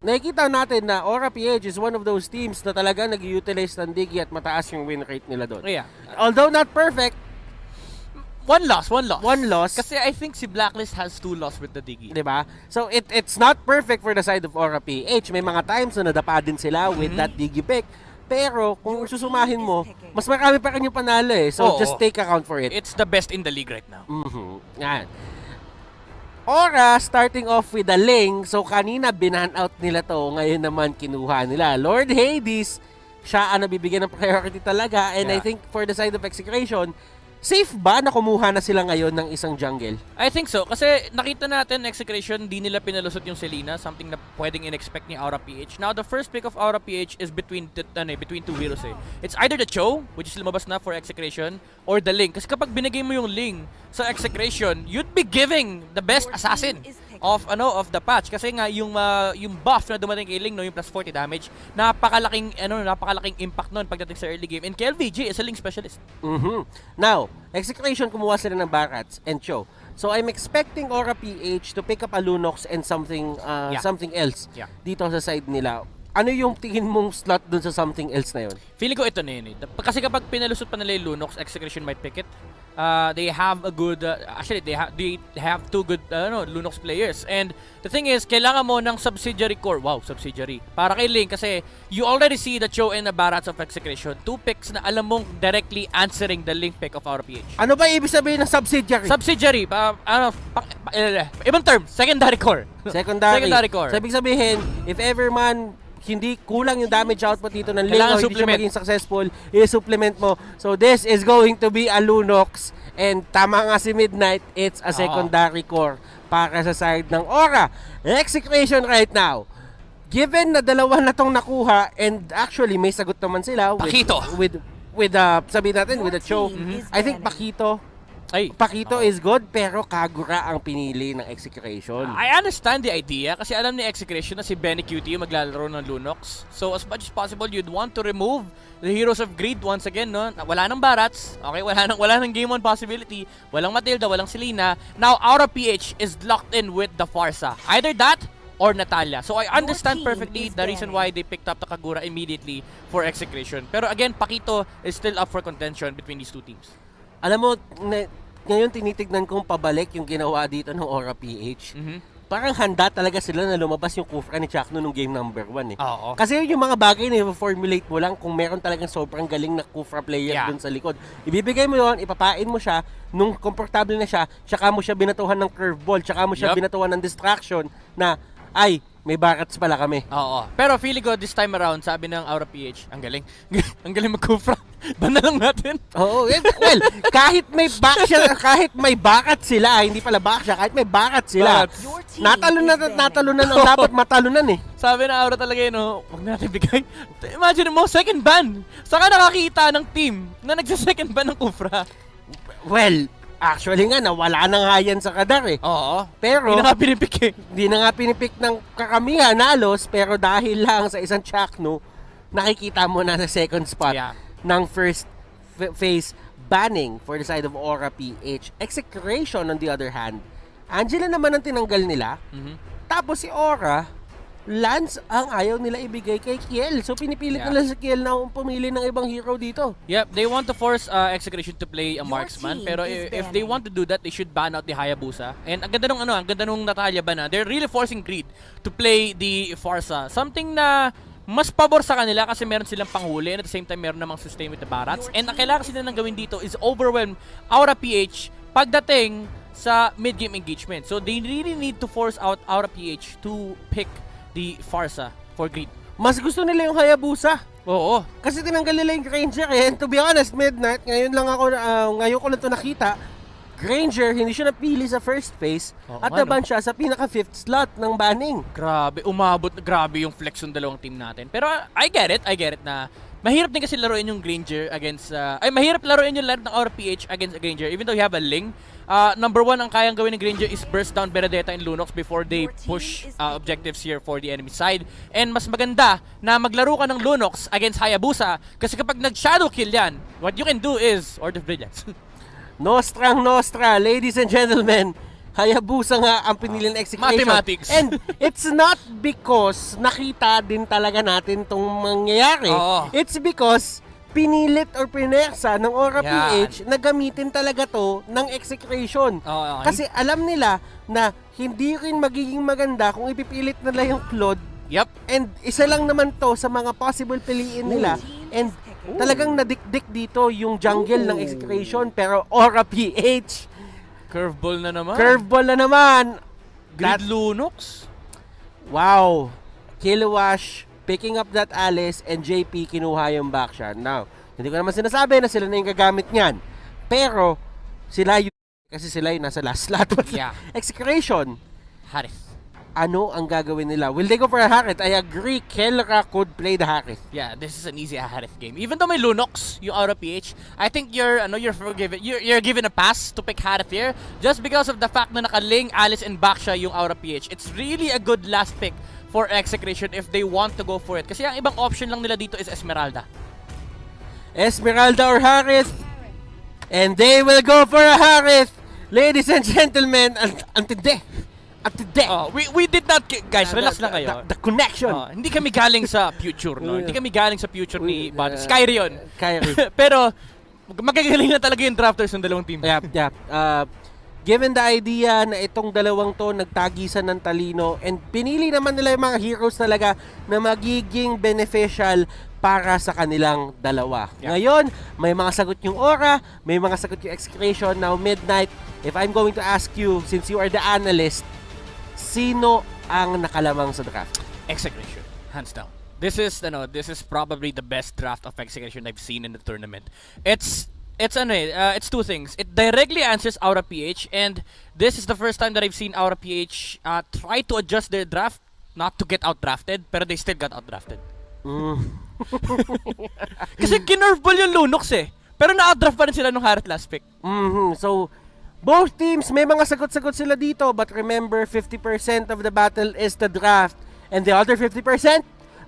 nakikita natin na Aura PH is one of those teams na talaga nag-utilize ng Digi at mataas yung win rate nila doon. Yeah. Although not perfect, One loss. one loss. Kasi I think si Blacklist has 2 loss with the Digi. Diba? So it's not perfect for the side of Aura PH. May mga times na nadapa din sila with that Digi pick. Pero kung susumahin mo, mas marami pa rin yung panalo eh. So just take account for it. It's the best in the league right now. Yan. Aura starting off with a Ling. So kanina binan out nila to. Ngayon naman kinuha nila. Lord Hades, siya ang nabibigyan ng priority talaga. And I think for the side of Execration, safe ba na kumuha na sila ngayon ng isang jungle? I think so. Kasi nakita natin, Execration, di nila pinalusot yung Selena. Something na pwedeng in-expect ni Aura PH. Now, the first pick of Aura PH is between two heroes eh. It's either the Cho, which is lumabas na for Execration, or the Ling. Kasi kapag binigay mo yung Ling sa Execration, you'd be giving the best assassin of the patch. Kasi nga yung buff na dumating kay Ling, no, yung plus 40 damage, napakalaking impact noon pagdating sa early game. And KLVJ is a Ling specialist. Now, Execration kumuha sila ng Barats and Cho. So I'm expecting Aura PH to pick up a Lunox and something else dito sa side nila. Ano yung tingin mong slot dun sa something else na yun? Feeling ko ito na yun eh. Kasi kapag pinalusot pa nila yung Lunox, Execration might pick it. They have a good, actually they have 2 good Lunox players. And the thing is, kailangan mo ng subsidiary core. Wow, subsidiary. Para kay Ling kasi you already see the Cho and the Barats of Execration. 2 picks na alam mong directly answering the Ling pick of Aura PH. Ano ba ibig sabihin ng subsidiary? Subsidiary, ibang term, secondary core. Secondary core. So ibig sabihin, if ever man hindi kulang yung damage output dito ng Ling o hindi siya maging successful, i-supplement mo. So this is going to be a Lunox and tama nga si Midnight, it's a secondary core para sa side ng Aura. Execration right now. Given na dalawa na tong nakuha and actually may sagot naman sila with sabihin natin with the Cho. I think Pakito is good pero Kagura ang pinili ng Execration. I understand the idea kasi alam ni Execration na si Benny QT yung maglalaro ng Lunox. So as much as possible, you'd want to remove the Heroes of Greed once again, no? Wala nang Barats, okay? Wala nang Game 1 possibility. Walang Matilda, walang Selena. Now, Aura PH is locked in with the Farsa. Either that or Natalia. So I understand perfectly the reason why they picked up the Kagura immediately for Execration. Pero again, Pakito is still up for contention between these two teams. Alam mo, ngayon tinitignan kong pabalik yung ginawa dito ng Aura PH. Parang handa talaga sila na lumabas yung Kufra ni Chakno nung game number 1 eh. Kasi yung mga bagay na i-formulate mo lang kung meron talagang sobrang galing na Kufra player dun sa likod. Ibibigay mo yun, ipapain mo siya, nung komportable na siya, tsaka mo siya binatuhan ng curveball, tsaka mo siya binatuhan ng distraction na, ay, may Barats pala kami. Pero feeling ko this time around, sabi ng Aura PH, ang galing. Ang galing mag-Kufra. Banda lang natin. Well, kahit may Barats sila, hindi pala Barats, kahit may Barats sila. Natalunan ang dapat matalunan eh. Sabi ng Aura talaga yun, huwag natin bigay. Imagine mo, second ban. Saka nakakita ng team na nagsa-second ban ng Kufra. Well, actually nga, nawala na nga yan sa kadar eh. Pero, hindi na nga pinipik eh. Hindi na nga pinipik ng kakamihan, nalos, pero dahil lang sa isang Chakno, nakikita mo na sa second spot ng first phase banning for the side of Aura PH. Execration on the other hand, Angela naman ang tinanggal nila. Tapos si Aura, Lance ang ayaw nila ibigay kay Kiel. So pinipilit nila si Kiel na pumili ng ibang hero dito. Yep, they want to force Execration to play a marksman. Pero if they want to do that, they should ban out the Hayabusa. And ang ganda nung Natalia ban na. They're really forcing Greed to play the Farsa. Something na mas pabor sa kanila kasi meron silang panghuli and at the same time meron namang sustain with the Barats. And ang kailangan sila nang gawin dito is overwhelm Aura PH pagdating sa mid-game engagement. So they really need to force out Aura PH to pick the Farsa for Greed. Mas gusto nila yung Hayabusa. Oo. Kasi tinanggal nila yung Granger eh. And to be honest, Midnight, ngayon ko lang to nakita. Granger, hindi siya napili sa first phase at naban siya sa pinaka-5th slot ng banning. Grabe, grabe yung flex ng dalawang team natin. Pero I get it na mahirap din kasi laruin yung Granger against, mahirap laruin yung laro ng Aura PH against a Granger even though you have a Ling. Number 1 ang kayang gawin ng Granger is burst down Benedetta and Lunox before they push objectives here for the enemy side. And mas maganda na maglaro ka ng Lunox against Hayabusa kasi kapag nag-shadow kill yan, what you can do is Order of Brilliance. Nostrang Nostra, ladies and gentlemen, Hayabusa nga ang pinili ng Execration. Mathematics. And it's not because nakita din talaga natin tong mangyayari. Oo. It's because pinilit or pinersa ng Aura Yan. PH na gamitin talaga to ng Execration. Oo. Kasi alam nila na hindi rin magiging maganda kung ipipilit nila yung Claude. Yep. And isa lang naman to sa mga possible piliin nila. And talagang nadikdik dito yung jungle ng Execration. Pero Aura PH, Curveball na naman. curveball na naman. Grid Lunox. Wow. Kilowash picking up that Alice and JP kinuha yung backshot. Now, hindi ko naman sinasabi na sila na yung gagamit niyan. Pero, sila yung kasi sila yung nasa last slot. Yeah. Execration. Harith. Ano ang gagawin nila? Will they go for a Harith? I agree, Kelra could play the Harith. Yeah, this is an easy Harith game. Even though may Lunox, yung Aura PH, I think you're forgiven. You're given a pass to pick Harith here just because of the fact na nakaling Alice and Baksha yung Aura PH. It's really a good last pick for Execration if they want to go for it. Kasi ang ibang option lang nila dito is Esmeralda. Esmeralda or Harith. And they will go for a Harith. Ladies and gentlemen, antindi. We did not, guys, relax lang kayo. The connection. Hindi kami galing sa future, no? Hindi kami galing sa future ni Skyrie yun. Kyrie. Pero, magagaling na talaga yung drafters ng dalawang team. Yeah. Given the idea na itong dalawang to nagtagisan ng talino and pinili naman nila yung mga heroes talaga na magiging beneficial para sa kanilang dalawa. Yeah. Ngayon, may mga sagot yung Aura, may mga sagot yung Execration. Now, Midnight, if I'm going to ask you, since you are the analyst, sino ang nakalamang sa draft? Execration, hands down. This is probably the best draft of Execration I've seen in the tournament. It's two things. It directly answers Aura PH, and this is the first time that I've seen Aura PH try to adjust their draft, not to get outdrafted, pero they still got outdrafted. Kasi kinerveball yung Lunox eh. Pero na-outdraft pa rin sila nung Harith last pick. So, both teams, may mga sagot-sagot sila dito, but remember, 50% of the battle is the draft, and the other 50%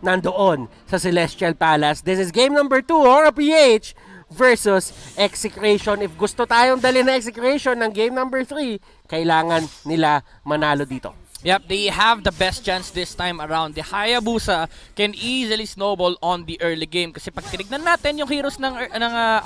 nandoon sa Celestial Palace. This is game number 2, Aura PH versus Execration. If gusto tayong dali na Execration ng game number 3, kailangan nila manalo dito. Yep, they have the best chance this time around. The Hayabusa can easily snowball on the early game. Kasi pag tinignan natin yung heroes ng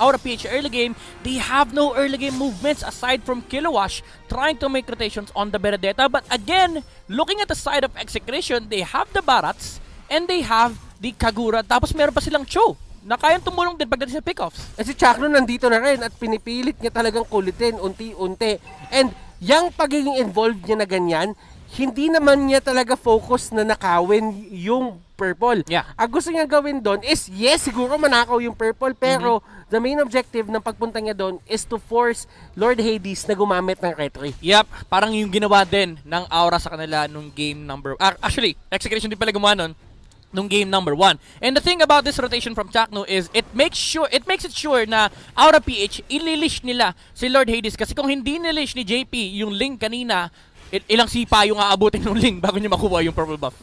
Aura PH early game, they have no early game movements aside from Kilowash trying to make rotations on the Benedetta. But again, looking at the side of Execration, they have the Barats and they have the Kagura. Tapos meron pa silang Cho na kayang tumulong din pagdating sa pickoffs. Eh si Chakno nandito na rin at pinipilit niya talagang kulitin unti-unti. And yung pagiging involved niya na ganyan, hindi naman niya talaga focus na nakawin yung purple. Yeah. Ang gusto niya gawin doon is, yes, siguro manakaw yung purple, pero the main objective ng pagpunta niya doon is to force Lord Hades na gumamit ng retry. Yep, parang yung ginawa din ng Aura sa kanila nung game number... actually, Execration din pala gumawa nun nung game number 1. And the thing about this rotation from Chakno is it makes it sure na Aura PH ililish nila si Lord Hades. Kasi kung hindi nilish ni JP yung link kanina, ilang sipa yung aabutin ng link bago niya makuha yung purple buff.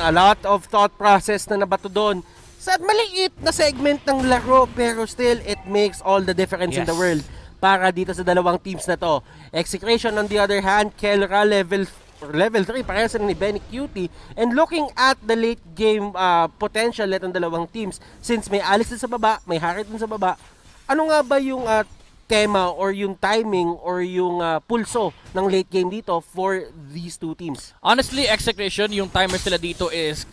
A lot of thought process na nabato doon sa maliit na segment ng laro, pero still it makes all the difference in the world para dito sa dalawang teams na to. Execration on the other hand, Kelra level 3, parehas na ni Benny Cutie. And looking at the late game potential netong dalawang teams, since may Alice din sa baba, may Harith din sa baba, ano nga ba yung tema or yung timing or yung pulso ng late game dito for these two teams? Honestly, Execration, yung timer sila dito is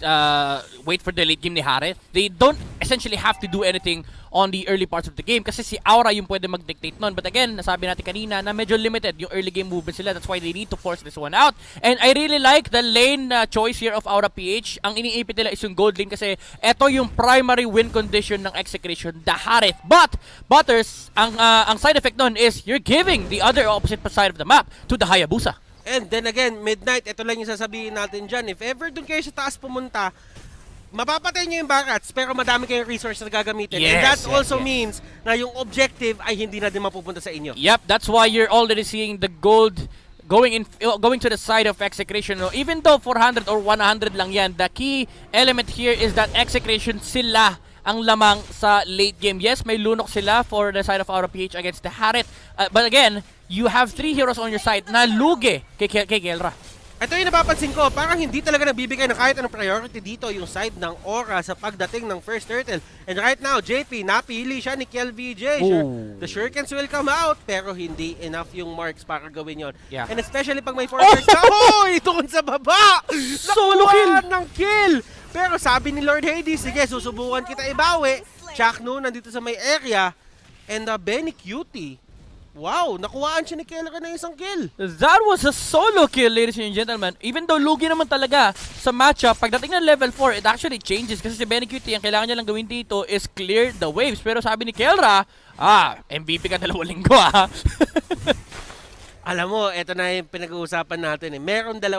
wait for the late game ni Harith. They don't essentially have to do anything on the early parts of the game kasi si Aura yung pwede mag-dictate nun. But again, nasabi natin kanina na medyo limited yung early game movement sila. That's why they need to force this one out. And I really like the lane choice here of Aura PH. Ang iniipit nila is yung gold lane kasi eto yung primary win condition ng Execration, the Harith. But, Butters, ang side effect nun is you're giving the other opposite side of the map to the Hayabusa. And then again, Midnight, ito lang yung sasabihin natin dyan. If ever dun kayo sa taas pumunta, mapapatay nyo yung Barats, pero madami kayong resource na gagamitin. And that also means na yung objective ay hindi na din mapupunta sa inyo. Yep, that's why you're already seeing the gold going to the side of Execration. Even though 400 or 100 lang yan, the key element here is that Execration sila ang lamang sa late game. Yes, may lunok sila for the side of Aura PH against the Harith. But again, you have 3 heroes on your side na lugi kay Kelra. Ito yung napapansin ko, parang hindi talaga nagbibigay ng kahit anong priority dito yung side ng Aura sa pagdating ng first turtle. And right now, JP, napili siya ni KelVJ. The shurikens will come out, pero hindi enough yung marks para gawin yon. Yeah. And especially pag may forward ka, hoy! Doon sa baba! Solo kill! Nakuha ng kill! Pero sabi ni Lord Hades, sige, susubukan kita ibawi. Chakno nandito sa may area. And Benny Cutie. Wow, nakuhaan siya ni Kelra na isang kill. That was a solo kill, ladies and gentlemen. Even though lugi naman talaga sa matchup, pagdating ng level 4, it actually changes. Kasi si Benny Cutie, ang kailangan niya lang gawin dito is clear the waves. Pero sabi ni Kelra, MVP ka 2 linggo Alam mo, eto na yung pinag-uusapan natin. Meron 2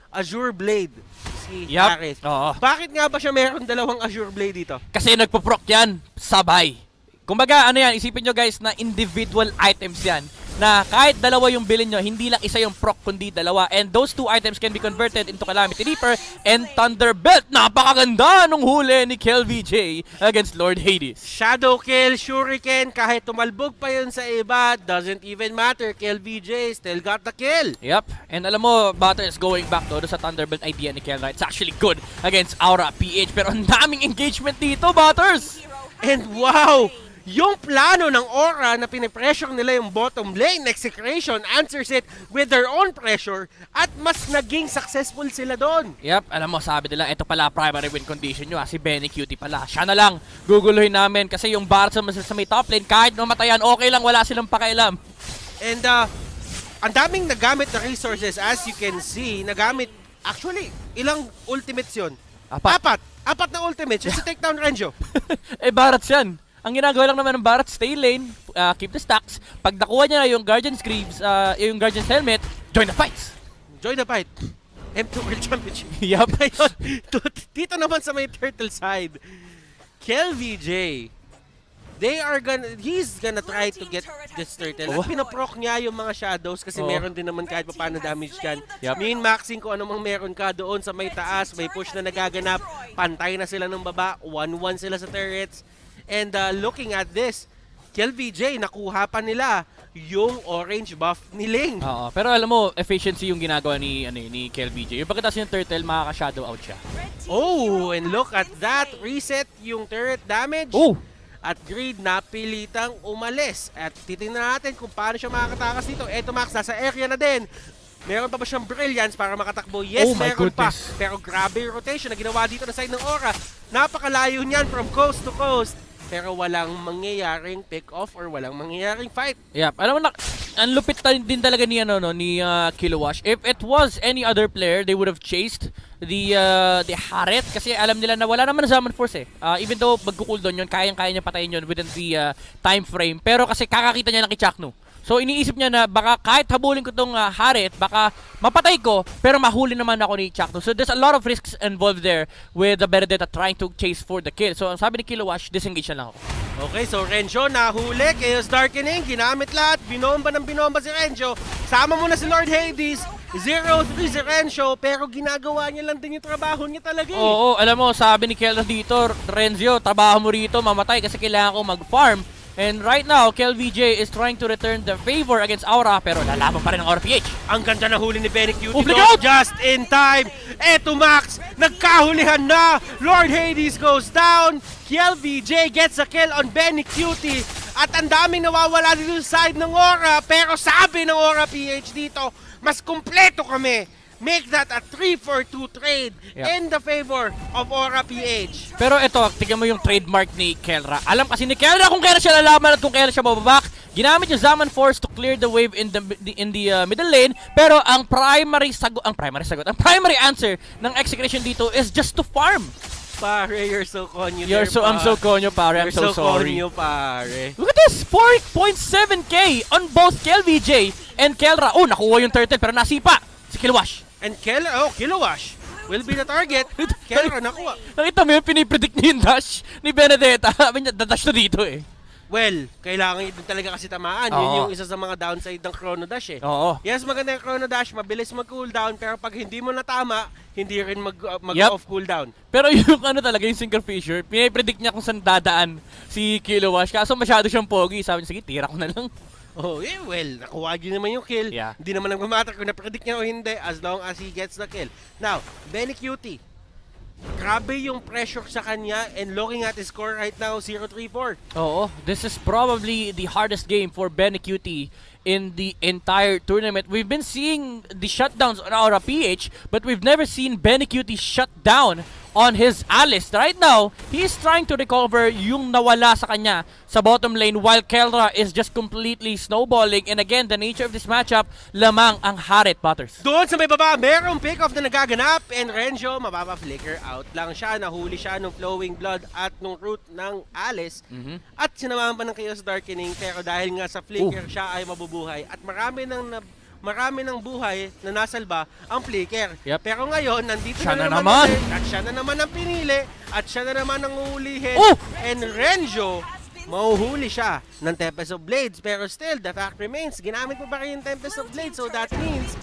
Azure Blade si Harris. Oo. Bakit nga ba siya meron 2 Azure Blade dito? Kasi nagpo-proc yan, sabay. Kumbaga, ano yan, isipin nyo guys na individual items yan. Na kahit 2 yung bilhin nyo, hindi lang isa yung proc, kundi 2. And those 2 items can be converted into Calamity Reaper and Thunderbelt. Napakaganda nung huli ni KelVJ against Lord Hades. Shadow kill, shuriken, kahit tumalbog pa yun sa iba, doesn't even matter. KelVJ still got the kill. Yep. And alam mo, Butter is going back to sa Thunderbelt idea ni Kelra. It's actually good against Aura PH. Pero ang daming engagement dito, Butters! And wow! Yung plano ng Aura na pinipressure nila yung bottom lane, Execration answers it with their own pressure at mas naging successful sila doon. Yep, alam mo, sabi nila, ito pala primary win condition nyo si Benny Cutie pala. Siya na lang, guguluhin namin kasi yung bar sa may top lane, kahit mamatayan, okay lang, wala silang pakailam. And ang daming nagamit na resources, as you can see, nagamit, actually, ilang ultimates yun? Apat na ultimates, just to take down Renjo. Barats yan. Ang ginagawa lang naman ng Barat, stay lane, keep the stacks. Pag nakuha niya yung Guardian's Greaves, yung Guardian's Helmet, join the fights. Join the fight. M2 World Championship. Yup. Dito naman sa may turtle side, KelVJ, he's gonna try to get this turtle. At pinaproc niya yung mga shadows kasi meron din naman kahit paano damage dyan. Min-maxing kung ano mang meron ka doon sa may taas, may push na nagaganap, pantay na sila ng baba, 1-1 sila sa turrets. And looking at this, KelVJ, nakuha pa nila yung orange buff ni Ling. Oo, pero alam mo, efficiency yung ginagawa ni KelVJ. Yung pagkatapos yung turtle, makaka-shadow out siya. Oh, and look at that. Reset yung turret damage. At Greed napilitang umalis. At titingnan natin kung paano siya makakatakas dito. Eto Max, nasa area na din. Meron pa ba siyang brilliance para makatakbo? Yes, meron pa. Pero grabe yung rotation na ginawa dito na side ng Aura. Napakalayo niyan from coast to coast. Pero walang mangyayaring pick-off or walang mangyayaring fight. Yep. Alam mo, ang lupit din talaga ni Kilowash. If it was any other player, they would have chased the Haret kasi alam nila na wala naman na Summon Force even though magko-cooldown yun, kayang-kaya niya patayin yun within the time frame. Pero kasi kakakita niya ng Kichakno. So iniisip niya na baka kahit habulin ko tong Haret, baka mapatay ko, pero mahuli naman ako ni Chakno. So there's a lot of risks involved there with the Benedetta trying to chase for the kill. So ang sabi ni Kilowash, disengage na lang ako. Okay, so Renjo nahuli, Chaos Darkening, ginamit lahat, binomba si Renjo. Sama mo na si Lord Hades, 0-3 si Renjo, pero ginagawa niya lang din yung trabaho niya talaga. Oo, alam mo, sabi ni Kelra dito, Renzo, trabaho mo rito, mamatay kasi kailangan ko mag-farm. And right now, KelVJ is trying to return the favor against Aura, pero lalaban pa rin ang Aura PH. Ang ganda na huli ni Benny Cutie, just in time. Eto Max, nagkahulihan na. Lord Hades goes down. KelVJ gets a kill on Benny Cutie. At ang daming nawawala dito sa side ng Aura, pero sabi ng Aura PH dito, mas kumpleto kami. Make that a 3-for-2 trade in the favor of Aura PH. Pero ito, tignan mo yung trademark ni Kelra. Alam kasi ni Kelra kung kailan siya lalaban at kung kailan siya bababak. Ginamit yung Summon Force to clear the wave in the middle lane. Pero ang primary answer ng Execration dito is just to farm. Pare, you're so conyo. I'm so conyo, pare. I'm so sorry. Conyo, pare. Look at this! 4.7k on both KelVJ and Kelra. Oh, nakuha yung turtle pero nasipa si Kilowash. And Kilowash will be the target. Kelra nakuha. Nakita mo yung pinipredict niya yung dash ni Benedetta. Sabi niya, dadash na dito eh. Well, kailangan din talaga kasi tamaan. Yun yung isa sa mga downside ng Chrono Dash eh. Oo. Yes, maganda yung Chrono Dash, mabilis mag-cooldown, pero pag hindi mo natama, hindi rin mag-off cooldown. Pero yung talaga, yung Sinker Fisher, pinipredict niya kung saan dadaan si Kilowash. Kaso masyado siyang pogi. Sabi niya, sige, tira ko na lang. Oh, yeah, well, nakuha niyo naman yung kill. Yeah. Hindi naman nagmamatter kung na-predict niya o hindi as long as he gets the kill. Now, Benny Cutie. Grabe yung pressure sa kanya and looking at his score right now, 0-3-4. Oo, this is probably the hardest game for Benny QT in the entire tournament. We've been seeing the shutdowns on Aura PH, but we've never seen Benny QT shut down on his Alice. Right now, he's trying to recover yung nawala sa kanya sa bottom lane while Kelra is just completely snowballing. And again, the nature of this matchup, lamang ang Harit, Butters. Doon sa may baba, merong pick-off na nagaganap and Renjo, mababa-flicker out lang siya. Nahuli siya nung Flowing Blood at nung root ng Alice. At sinamahan pa ng Chaos Darkening, pero dahil nga sa flicker, siya ay mabubuhay. At marami ng buhay na nasalba ang flicker. Yep. Pero ngayon, nandito Siya na na naman. naman. At siya na naman ang pinili. At siya na naman ang uhulihin. Oh! And Renjo, mauhuli siya ng Tempest of Blades. Pero still, the fact remains, ginamit mo pa rin yung Tempest of Blades. So that means,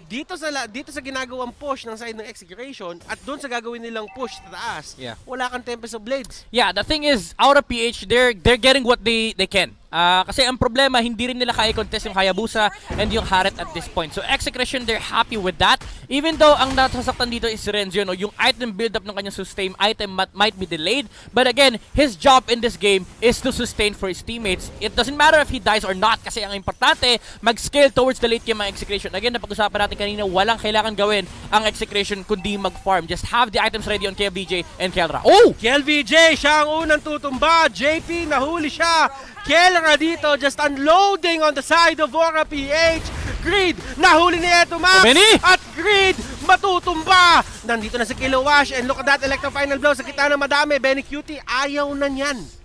dito sa ginagawang push ng side ng Execration at doon sa gagawin nilang push sa taas, wala kang Tempest of Blades. Yeah, the thing is, Aura PH, they're getting what they can. Kasi ang problema, hindi rin nila kaya contest yung Hayabusa and yung Harit at this point. So Execration, they're happy with that. Even though ang nasasaktan dito is Renzo, no, yung item build-up ng kanyang sustain item might be delayed. But again, his job in this game is to sustain for his teammates. It doesn't matter if he dies or not kasi ang importante, mag-scale towards the late game ang Execration. Again, napag-usapan natin kanina, walang kailangan gawin ang Execration kundi mag-farm. Just have the items ready on KVJ and Kelra. Oh! KLVJ, siya ang unang tutumba. JP, nahuli siya. Kelra dito, just unloading on the side of Aura PH. Greed, nahuli ni Eto Max. Benny! At Greed, matutumba. Nandito na si Kilowash and look at that electro final blow sa kita ng madami. Benny Cutie, ayaw na niyan.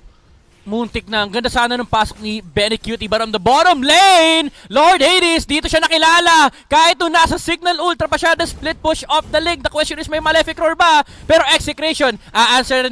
Muntik na. Ang ganda sana ng pasok ni Benny Cutie. But on the bottom lane, Lord Hades, dito siya nakilala. Kahit nung nasa Signal Ultra pa siya, the split push off the leg. The question is, may Malefic Roar ba? Pero Execration, a-answer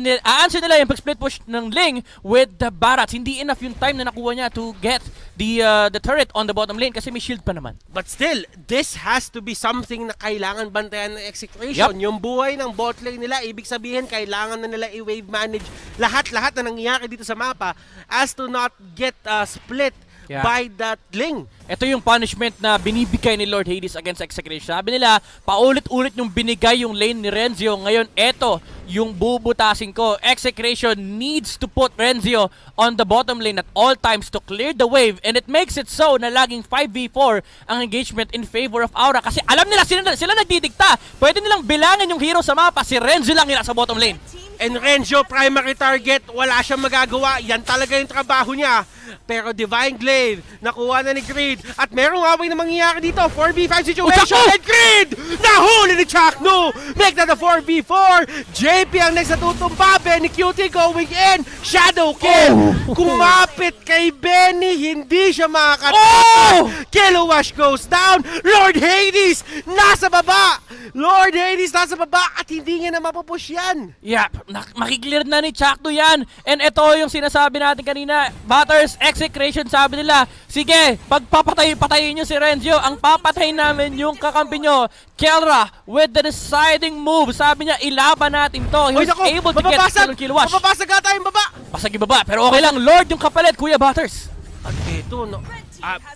nila yung pag-split push ng Ling with the Barats. Hindi enough yung time na nakuha niya to get the turret on the bottom lane kasi may shield pa naman. But still, this has to be something na kailangan bantayan ng Execration. Yung buhay ng bot lane nila, ibig sabihin, kailangan na nila i-wave manage lahat-lahat na nangyayari dito sa mapa as to not get split by that Ling. Ito yung punishment na binibigay ni Lord Hades against Execration. Sabi nila, paulit-ulit yung binigay yung lane ni Renzio. Ngayon, eto yung bubutasin ko. Execration needs to put Renzio on the bottom lane at all times to clear the wave. And it makes it so na laging 5v4 ang engagement in favor of Aura. Kasi alam nila, sila nagdidikta. Pwede nilang bilangin yung hero sa mapa. Si Renzio lang nila sa bottom lane. And Renjo, primary target, wala siyang magagawa. Yan talaga yung trabaho niya. Pero Divine Glaive, nakuha na ni Greed. At merong away na mangyayari dito. 4v5 situation. And Greed! Nahuli ni Chakno! Make that a 4v4. JP ang next na tutumba. Benny Cutie going in. Shadow kill. Kumapit kay Benny. Hindi siya makakatakas. Kilowash goes down. Lord Hades nasa baba. Lord Hades nasa baba. At hindi niya na mapupush yan. Yep, makiklear na ni Chakno yan. And ito yung sinasabi natin kanina. Butters, Execration, sabi nila, sige, patayin nyo si Renzio. Ang papatay namin yung kakampi nyo, Kelra, with the deciding move. Sabi niya, ilaban natin to. He was able to get the Kilowash. Mababasag ata yung baba. Basag yung baba, pero okay lang. Lord yung kapalit, Kuya Butters. At ito, no.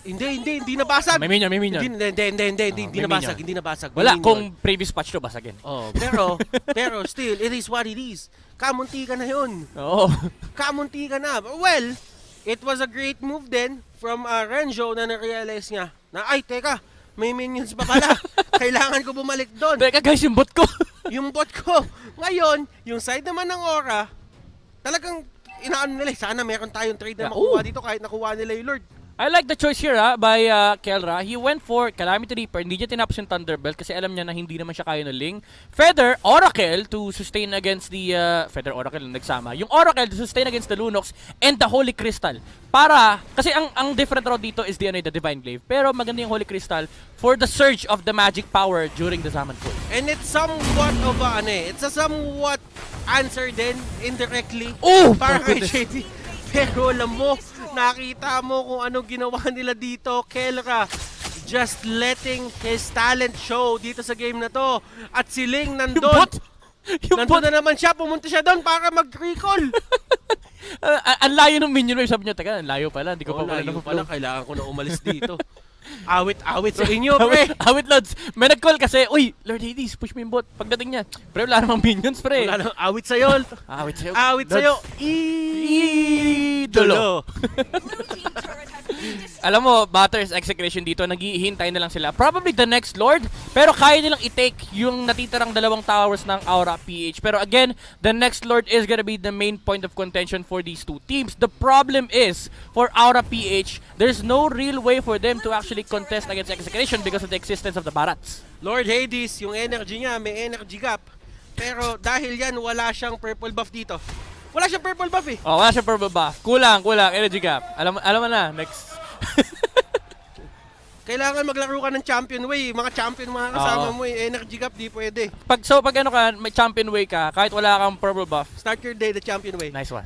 Hindi nabasag. May minion. Hindi nabasag. Wala, kung previous patch to, basagin. Oh, pero still, it is what it is. Kamunti ka na yun. Oo. Kamunti ka na. Well, it was a great move then from Renzo na na-realize niya na, ay, teka, may minions pa pala. Kailangan ko bumalik doon. Teka guys, yung bot ko. Yung bot ko. Ngayon, yung side naman ng Aura, talagang inaano nila, sana meron tayong trade na makuha dito kahit nakuha nila yung Lord. I like the choice here by Kelra. He went for Calamity Reaper. Hindi niya tinapos yung Thunderbolt kasi alam niya na hindi naman siya kaya ng Ling. Feather, Oracle to sustain against the... Feather, Oracle na nagsama. Yung Oracle to sustain against the Lunox and the Holy Crystal. Para... Kasi ang different route dito is the Divine Glaive. Pero maganda yung Holy Crystal for the surge of the magic power during the Zaman Pool. And it's somewhat of a... it's a somewhat answer din indirectly. Para kay JP. Pero alam mo, nakita mo kung anong ginawa nila dito, Kelra. Just letting his talent show dito sa game na to. At si Ling nandun. Nandun na naman siya, pumunta siya doon para mag-recall. Ang layo ng minion wave. Sabi niya, teka, ang layo pala. Hindi ko pa pala layo na-flow. pala, kailangan ko na umalis dito. Awit sa inyo, pre. Awit, Lods. May nag-call kasi, uy, Lord Hades, push mo yung bot. Pagdating niya, pre, wala namang minions, pre. Wala nang awit sa'yo. Awit sa'yo. Awit sa'yo. Idolo. Alam mo, Butters, Execration dito, naghihintay na lang sila. Probably the next Lord, pero kaya nilang i-take yung natitirang dalawang towers ng Aura PH. Pero again, the next Lord is gonna be the main point of contention for these two teams. The problem is, for Aura PH, there's no real way for them to actually contest against Execration because of the existence of the Barats. Lord Hades, yung energy niya, may energy gap. Pero dahil yan, wala siyang purple buff dito. Wala siyang purple buff eh. Oh, wala siyang purple buff. Kulang, energy gap. Alam mo na, next. Kailangan maglaro ka ng champion way. Mga champion mga kasama mo eh. Energy gap, di pwede. Pag ano ka, may champion way ka, kahit wala kang purple buff. Start your day the champion way. Nice one.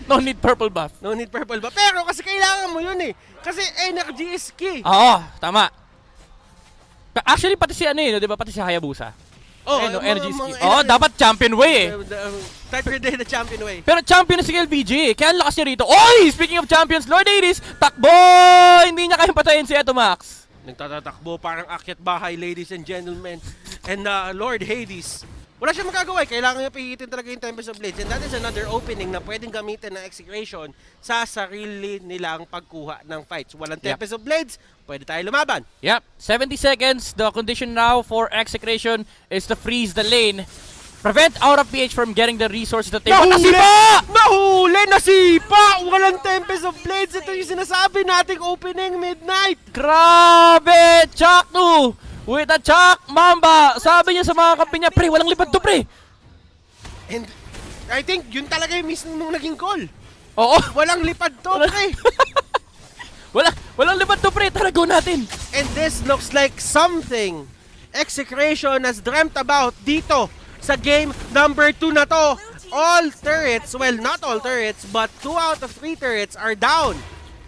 No need purple buff. No need purple buff. Pero kasi kailangan mo yun eh. Kasi energy is key. Oo, tama. Actually, pati si di ba? Pati si Hayabusa. Oh, energy skill. Oo, dapat champion way eh. Start your day the champion way. Pero champion na si LBG. Kaya ang lakas niya rito. Oy! Speaking of champions, Lord Hades, takbo! Hindi niya kayang patayin si Etomax. Nagtatatakbo parang akyat bahay, ladies and gentlemen. And Lord Hades, wala siyang magagawa. Kailangan niya pihitin talaga yung Tempest of Blades. And that is another opening na pwedeng gamitin ng Execration sa sarili nilang pagkuha ng fights. Walang Tempest of Blades, pwede tayo lumaban. Yep, 70 seconds. The condition now for Execration is to freeze the lane. Prevent Aura PH from getting the resources that they want. Nasipa! Nahuli! Nasipa! Walang Tempest of Blades. Ito yung sinasabi nating opening midnight. Grabe! Chaknu! With a Chak Mamba! Sabi niya sa mga kampi niya, pre, walang lipad to, pre! And I think yun talaga yung mismo mong naging call. Oo! Walang lipad to, pre! Walang lipad to, pre! Tara, go natin! And this looks like something Execration has dreamt about dito sa game number 2 na to. All turrets, well, not all turrets, but 2 out of 3 turrets are down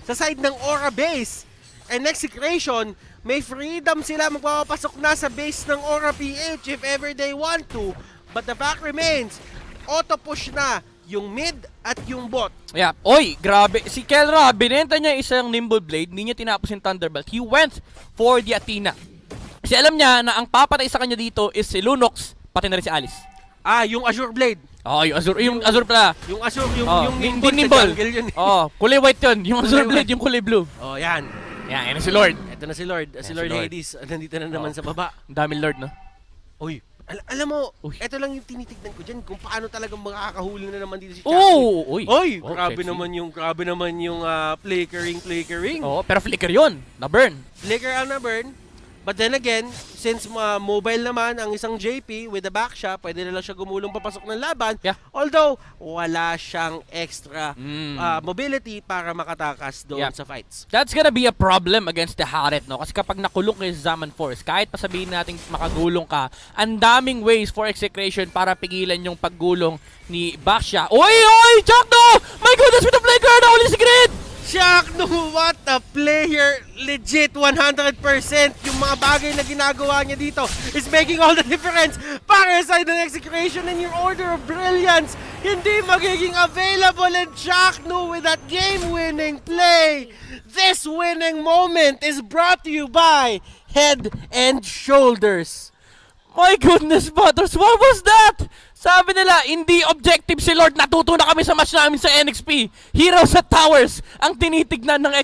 sa side ng Aura base. And Execration, may freedom sila magpapasok na sa base ng Aura PH if ever they want to. But the fact remains, auto-push na yung mid at yung bot. Yeah. Oy, grabe. Si Kelra, binenta niya isang Nimble Blade, hindi niya tinapos yung Thunderbolt. He went for the Athena. Kasi alam niya na ang papatay sa kanya dito is si Lunox, pati na rin si Alice. Yung Azure Blade. Oh, yung Azure pala. Yung Azure, yung Nimble. Nimble. Yun. Kulay white yun. Yung Azure Blade, yung kulay blue. Oh, yan. Yan na si Lord. Ito na si Lord. Si Lord Hades. Nandito na naman sa baba. Ang daming Lord, no? Uy, alam mo, Uy. ito lang yung tinitignan ko dyan kung paano talagang makakahuli na naman dito si Chucky. Oh! Uy! Grabe naman yung flickering. Oh, pero flicker yun. Na-burn. Flicker ang na-burn. But then again, since mobile naman ang isang JP with the back shot, pwede na lang siya gumulong papasok ng laban. Yeah. Although, wala siyang extra mobility para makatakas doon sa fights. That's gonna be a problem against the Haret, no? Kasi kapag nakulong kayo sa Zaman Force, kahit pa sabihin natin makagulong ka, ang daming ways for Execration para pigilan yung paggulong ni Baksha. Oy! Chuck, no! My goodness, with the flicker! Nahuli si Grid! Chuck, no, what a player! Legit, 100%! Yung mga bagay na ginagawa niya dito is making all the difference para sa ng Execration and your order of brilliance. Hindi magiging available, and Chuck, no, with that game-winning play. This winning moment is brought to you by Head and Shoulders. My goodness, Butters, what was that? Sabi nila, hindi objective si Lord. Natuto na kami sa match namin sa NXP. Heroes at Towers ang tinitignan ng